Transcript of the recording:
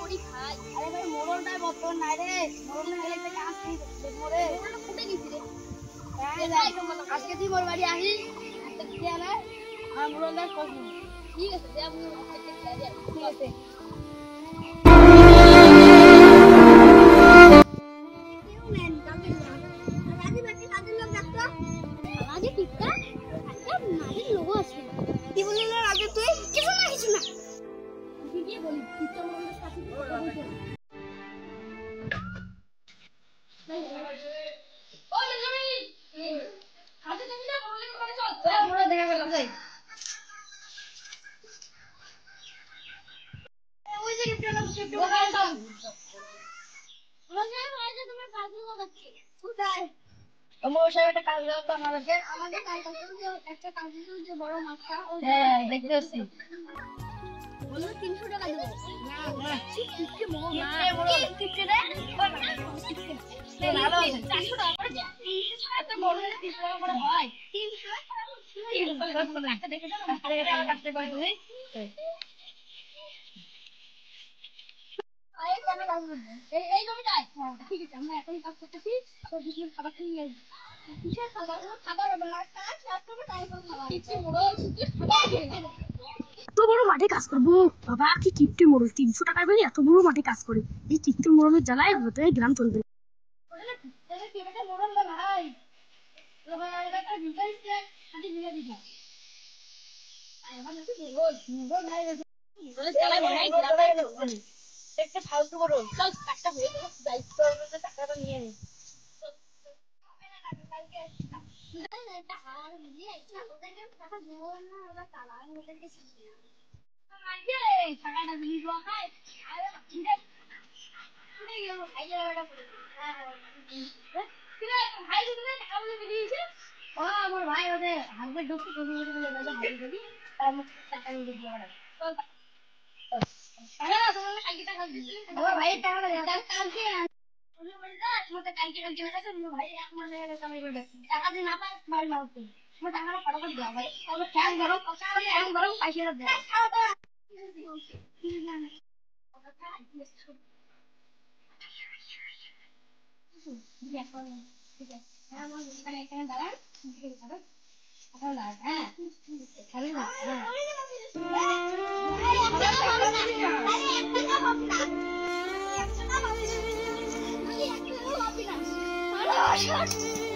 করি খাই। আরে ভাই মোড়লটাই বর্তমান নাই রে, মোড়ল না হলে থেকে আসছি মোড়ে মোড়লটা ফুটে গেছি রে। আজকে তুই মোর বাড়ি আসিস, একটা দিয়ে আনা আর মোড়লটার কখন। ঠিক আছে দেখ আমি ঠিক আছে। দেখতে আসছি 300 টাকা দেবো। ভালো আছে 400 টাকা করে দেয়। 300 টাকা করে হয় 300 একটা দেখে দাও না কাটতে পারি তুমি এই জমিটায় ঠিক আছে আমরা এখন কাজ করতেছি তো বিকেল খাবার খেয়ে যাই কিসের খাবার খাবার হবে না কাজ করতে তাই খাবার কিছু বড় এত বড় মাঠে কাজ করবো বাবা কি কিপটে মোড়ল 300 টাকার বেশি এত বড় মাঠে কাজ করে এই কিপটে মোড়লের জ্বালায় হতে গ্রাম চলবে ফালতু বড় টাকা হয়ে গেল দায়িত্ব টাকাটা নিয়ে নি আমার ভাই ওদের হাজবেন্ড ঢুকছে আমার ভাইয়ের টাকাটা টাকা দিয়ে না পায় বাড়ি মারো টাকাটা ফটাফট দেওয়া ভাই ফ্যান গরম পাইছে দেয় ঠিক আছে এখানে দাঁড়ান হ্যাঁ খেলে না Shut